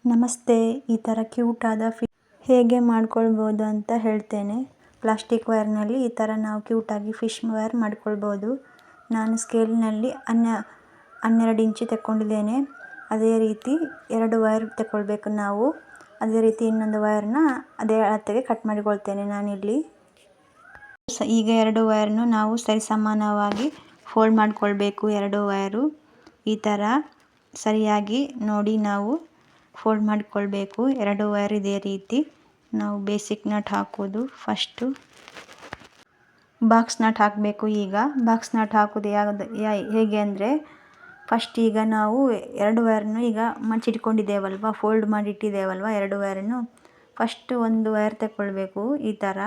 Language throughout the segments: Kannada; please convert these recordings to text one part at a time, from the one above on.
ನಮಸ್ತೆ. ಈ ಥರ ಕ್ಯೂಟಾದ ಹೇಗೆ ಮಾಡ್ಕೊಳ್ಬೋದು ಅಂತ ಹೇಳ್ತೇನೆ. ಪ್ಲಾಸ್ಟಿಕ್ ವೈರ್ನಲ್ಲಿ ಈ ಥರ ನಾವು ಕ್ಯೂಟಾಗಿ ಫಿಶ್ ವೈರ್ ಮಾಡ್ಕೊಳ್ಬೋದು. ನಾನು ಸ್ಕೇಲ್ನಲ್ಲಿ 12 ಇಂಚು ತಗೊಂಡಿದ್ದೇನೆ. ಅದೇ ರೀತಿ 2 ವೈರ್ ತಗೊಳ್ಬೇಕು ನಾವು. ಅದೇ ರೀತಿ ಇನ್ನೊಂದು ವೈರ್ನ ಅದೇ ಅಳತೆಗೆ ಕಟ್ ಮಾಡಿಕೊಳ್ತೇನೆ ನಾನಿಲ್ಲಿ. ಈಗ 2 ವೈರ್ನು ನಾವು ಸರಿಸಮಾನವಾಗಿ ಫೋಲ್ಡ್ ಮಾಡ್ಕೊಳ್ಬೇಕು. 2 ವೈರು ಈ ಥರ ಸರಿಯಾಗಿ ನೋಡಿ ನಾವು ಫೋಲ್ಡ್ ಮಾಡಿಕೊಳ್ಬೇಕು. 2 ವೈರ್ ಇದೇ ರೀತಿ ನಾವು ಬೇಸಿಕ್ ನಟ್ ಹಾಕೋದು. ಫಸ್ಟು ಬಾಕ್ಸ್ ನಟ್ ಹಾಕಬೇಕು. ಈಗ ಬಾಕ್ಸ್ ನಟ್ ಹಾಕೋದು ಹೇಗೆ ಅಂದರೆ, ಫಸ್ಟ್ ಈಗ ನಾವು 2 ವೈರ್ನು ಈಗ ಮಡಿಚಿಟ್ಕೊಂಡಿದ್ದೇವಲ್ವ, ಫೋಲ್ಡ್ ಮಾಡಿ ಇಟ್ಟಿದ್ದೇವಲ್ವ 2 ವೈರನ್ನು. ಫಸ್ಟ್ ಒಂದು ವೈರ್ ತಗೊಳ್ಬೇಕು. ಈ ಥರ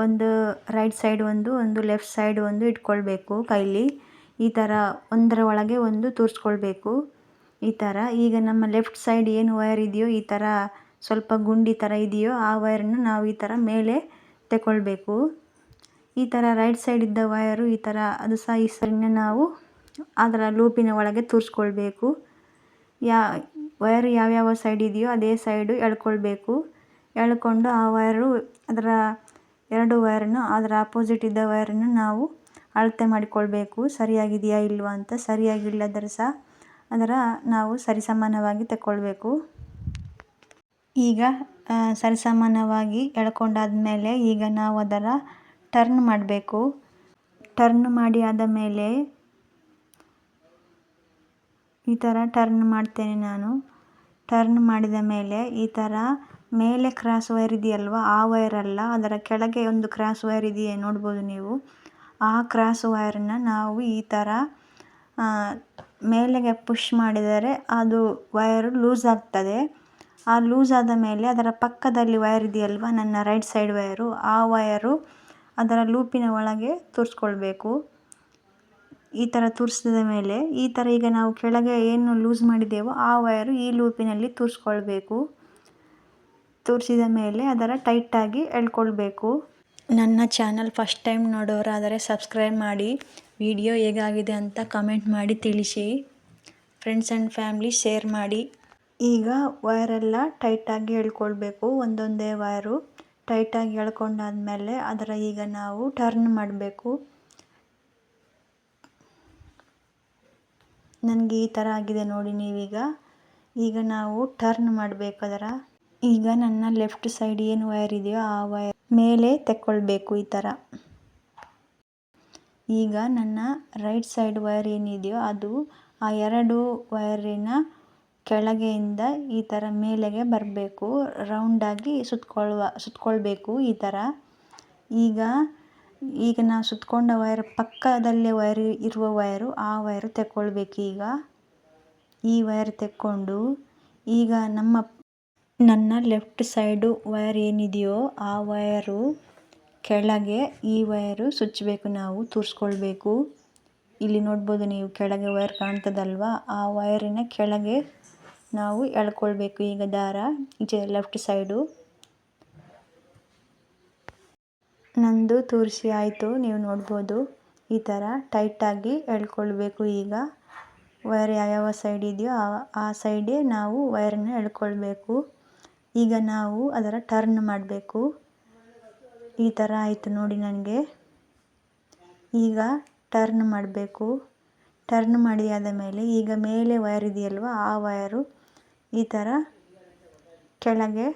ಒಂದು ರೈಟ್ ಸೈಡ್ ಒಂದು ಲೆಫ್ಟ್ ಸೈಡ್ ಇಟ್ಕೊಳ್ಬೇಕು ಕೈಲಿ. ಈ ಥರ ಒಂದರ ಒಳಗೆ ಒಂದು ತೂರಿಸ್ಕೊಳ್ಬೇಕು. ಈ ಥರ ಈಗ ನಮ್ಮ ಲೆಫ್ಟ್ ಸೈಡ್ ಏನು ವೈರ್ ಇದೆಯೋ, ಈ ಥರ ಸ್ವಲ್ಪ ಗುಂಡಿ ಥರ ಇದೆಯೋ ಆ ವೈರನ್ನು ನಾವು ಈ ಥರ ಮೇಲೆ ತಗೊಳ್ಬೇಕು. ಈ ಥರ ರೈಟ್ ಸೈಡ್ ಇದ್ದ ವೈರು ಈ ಥರ ಅದು ಸಹ ಈ ಸರಿನ ನಾವು ಅದರ ಲೂಪಿನ ಒಳಗೆ ತೂರಿಸ್ಕೊಳ್ಬೇಕು. ವೈರು ಯಾವ್ಯಾವ ಸೈಡ್ ಇದೆಯೋ ಅದೇ ಸೈಡು ಎಳ್ಕೊಳ್ಬೇಕು. ಎಳ್ಕೊಂಡು ಆ ವೈರು ಅದರ 2 ವೈರನ್ನು ಅದರ ಆಪೋಸಿಟ್ ಇದ್ದ ವೈರನ್ನು ನಾವು ಅಳತೆ ಮಾಡಿಕೊಳ್ಬೇಕು. ಸರಿಯಾಗಿದೆಯಾ ಇಲ್ವಾ ಅಂತ. ಸರಿಯಾಗಿಲ್ಲದರೆ ಸಹ ನಾವು ಸರಿಸಮಾನವಾಗಿ ತಗೊಳ್ಬೇಕು. ಈಗ ಸರಿಸಮಾನವಾಗಿ ಎಳ್ಕೊಂಡಾದ್ಮೇಲೆ ಈಗ ನಾವು ಅದರ ಟರ್ನ್ ಮಾಡಬೇಕು. ಟರ್ನ್ ಮಾಡಿ ಆದ ಮೇಲೆ ಈ ಥರ ಟರ್ನ್ ಮಾಡ್ತೇನೆ ನಾನು. ಟರ್ನ್ ಮಾಡಿದ ಮೇಲೆ ಈ ಥರ ಮೇಲೆ ಕ್ರಾಸ್ ವೈರ್ ಇದೆಯಲ್ವ, ಆ ವೈರ್ ಅಲ್ಲ, ಅದರ ಕೆಳಗೆ ಒಂದು ಕ್ರಾಸ್ ವೈರ್ ಇದೆಯೇ ನೋಡ್ಬೋದು ನೀವು. ಆ ಕ್ರಾಸ್ ವೈರನ್ನ ನಾವು ಈ ಥರ ಮೇಲೆಗೆ ಪುಷ್ ಮಾಡಿದರೆ ಅದು ವೈರು ಲೂಸ್ ಆಗ್ತದೆ. ಆ ಲೂಸ್ ಆದ ಮೇಲೆ ಅದರ ಪಕ್ಕದಲ್ಲಿ ವೈರ್ ಇದೆಯಲ್ವ, ನನ್ನ ರೈಟ್ ಸೈಡ್ ವೈರು, ಆ ವೈರು ಅದರ ಲೂಪಿನ ಒಳಗೆ ತೂರಿಸ್ಕೊಳ್ಬೇಕು. ಈ ಥರ ತೂರಿಸಿದ ಮೇಲೆ ಈ ಥರ ಈಗ ನಾವು ಕೆಳಗೆ ಏನು ಲೂಸ್ ಮಾಡಿದ್ದೇವೋ ಆ ವೈರು ಈ ಲೂಪಿನಲ್ಲಿ ತೂರಿಸ್ಕೊಳ್ಬೇಕು. ತೂರಿಸಿದ ಮೇಲೆ ಅದರ ಟೈಟಾಗಿ ಎಳ್ಕೊಳ್ಬೇಕು. ನನ್ನ ಚಾನಲ್ ಫಸ್ಟ್ ಟೈಮ್ ನೋಡೋರಾದರೆ ಸಬ್ಸ್ಕ್ರೈಬ್ ಮಾಡಿ. ವಿಡಿಯೋ ಹೇಗಾಗಿದೆ ಅಂತ ಕಮೆಂಟ್ ಮಾಡಿ ತಿಳಿಸಿ. ಫ್ರೆಂಡ್ಸ್ ಆ್ಯಂಡ್ ಫ್ಯಾಮಿಲಿ ಶೇರ್ ಮಾಡಿ. ಈಗ ವೈರೆಲ್ಲ ಟೈಟಾಗಿ ಎಳ್ಕೊಳ್ಬೇಕು. ಒಂದೊಂದೇ ವೈರು ಟೈಟಾಗಿ ಎಳ್ಕೊಂಡಾದ್ಮೇಲೆ ಅದರ ಈಗ ನಾವು ಟರ್ನ್ ಮಾಡಬೇಕು. ನನಗೆ ಈ ಥರ ಆಗಿದೆ ನೋಡಿ ನೀವೀಗ. ಈಗ ನಾವು ಟರ್ನ್ ಮಾಡಬೇಕು ಅದರ. ಈಗ ನನ್ನ ಲೆಫ್ಟ್ ಸೈಡ್ ಏನು ವೈರ್ ಇದೆಯೋ ಆ ವೈರ್ ಮೇಲೆ ತೆಕ್ಕೊಳ್ಬೇಕು ಈ ಥರ. ಈಗ ನನ್ನ ರೈಟ್ ಸೈಡ್ ವೈರ್ ಏನಿದೆಯೋ ಅದು ಆ 2 ವೈರಿನ ಕೆಳಗೆಯಿಂದ ಈ ಥರ ಮೇಲೆಗೆ ಬರಬೇಕು. ರೌಂಡಾಗಿ ಸುತ್ಕೊಳ್ಬೇಕು ಈ ಥರ. ಈಗ ನಾವು ಸುತ್ಕೊಂಡ ವೈರ್ ಪಕ್ಕದಲ್ಲೇ ವೈರ್ ಇರುವ ವೈರು, ಆ ವೈರು ತೆಕ್ಕೊಳ್ಬೇಕು. ಈಗ ಈ ವೈರ್ ತೆಕ್ಕೊಂಡು ಈಗ ನನ್ನ ಲೆಫ್ಟ್ ಸೈಡು ವೈರ್ ಏನಿದೆಯೋ ಆ ವೈರು ಕೆಳಗೆ ಈ ವೈರು ಸುಚ್ಚಬೇಕು, ನಾವು ತೂರಿಸ್ಕೊಳ್ಬೇಕು. ಇಲ್ಲಿ ನೋಡ್ಬೋದು ನೀವು, ಕೆಳಗೆ ವೈರ್ ಕಾಣ್ತದಲ್ವಾ, ಆ ವೈರಿನ ಕೆಳಗೆ ನಾವು ಎಳ್ಕೊಳ್ಬೇಕು. ಈಗ ದಾರ ಈಚೆ ಲೆಫ್ಟ್ ಸೈಡು ನಂದು ತೂರಿಸಿ ಆಯಿತು, ನೀವು ನೋಡ್ಬೋದು. ಈ ಥರ ಟೈಟಾಗಿ ಎಳ್ಕೊಳ್ಬೇಕು. ಈಗ ವೈರ್ ಯಾವ್ಯಾವ ಸೈಡ್ ಇದೆಯೋ ಆ ಸೈಡೇ ನಾವು ವೈರನ್ನು ಎಳ್ಕೊಳ್ಬೇಕು. ಈಗ ನಾವು ಅದರ ಟರ್ನ್ ಮಾಡಬೇಕು. ಈ ಥರ ಆಯಿತು ನೋಡಿ ನನಗೆ. ಈಗ ಟರ್ನ್ ಮಾಡಬೇಕು. ಟರ್ನ್ ಮಾಡಿ ಆದ ಮೇಲೆ ಈಗ ಮೇಲೆ ವೈರ್ ಇದೆಯಲ್ವ, ಆ ವೈರು ಈ ಥರ ಕೆಳಗೆ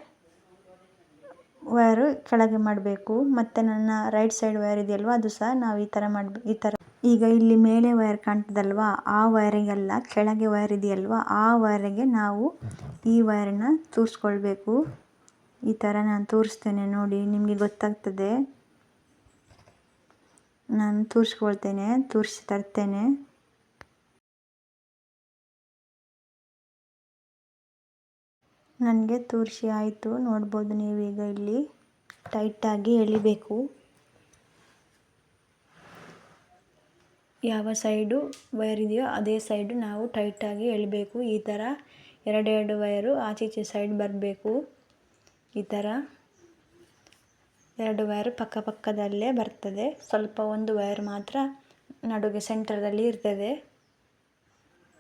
ಮಾಡಬೇಕು. ಮತ್ತು ನನ್ನ ರೈಟ್ ಸೈಡ್ ವೈರ್ ಇದೆಯಲ್ವ ಅದು ಸಹ ನಾವು ಈ ಥರ ಮಾಡಬೇಕು. ಈ ಥರ ಈಗ ಇಲ್ಲಿ ಮೇಲೆ ವೈರ್ ಕಾಣ್ತದಲ್ವ, ಆ ವೈರಿಗೆಲ್ಲ ಕೆಳಗೆ ವೈರ್ ಇದೆಯಲ್ವ ಆ ವೈರಿಗೆ ನಾವು ಈ ವೈರನ್ನ ತೂರಿಸ್ಕೊಳ್ಬೇಕು. ಈ ಥರ ನಾನು ತೋರಿಸ್ತೇನೆ ನೋಡಿ, ನಿಮಗೆ ಗೊತ್ತಾಗ್ತದೆ. ನಾನು ತೋರಿಸಿ ತರ್ತೇನೆ. ನನಗೆ ತೋರಿಸಿ ಆಯಿತು, ನೋಡ್ಬೋದು ನೀವೀಗ. ಇಲ್ಲಿ ಟೈಟಾಗಿ ಎಳಿಬೇಕು. ಯಾವ ಸೈಡು ವೈರ್ ಇದೆಯೋ ಅದೇ ಸೈಡು ನಾವು ಟೈಟಾಗಿ ಎಳಿಬೇಕು. ಈ ಥರ 2 ವೈರು ಆಚೀಚೆ ಸೈಡ್ ಬರಬೇಕು. ಈ ಥರ 2 ವೈರು ಪಕ್ಕದಲ್ಲೇ ಬರ್ತದೆ. ಸ್ವಲ್ಪ ಒಂದು ವೈರ್ ಮಾತ್ರ ನಡುವೆ ಸೆಂಟರ್ದಲ್ಲಿ ಇರ್ತದೆ.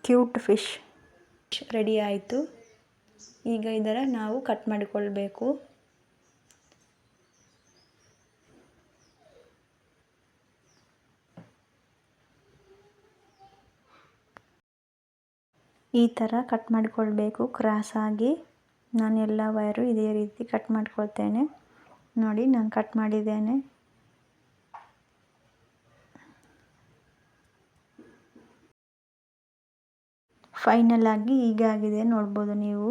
ಕ್ಯೂಟ್ ಫಿಶ್ ರೆಡಿ ಆಯಿತು. ಈಗ ಇದರ ನಾವು ಕಟ್ ಮಾಡಿಕೊಳ್ಬೇಕು. ಈ ಥರ ಕಟ್ ಮಾಡಿಕೊಳ್ಬೇಕು ಕ್ರಾಸಾಗಿ. ನಾನು ಎಲ್ಲ ವೈರು ಇದೇ ರೀತಿ ಕಟ್ ಮಾಡ್ಕೊಳ್ತೇನೆ. ನೋಡಿ ನಾನು ಕಟ್ ಮಾಡಿದ್ದೇನೆ. ಫೈನಲ್ ಆಗಿ ಹೀಗಾಗಿದೆ ನೋಡ್ಬೋದು ನೀವು.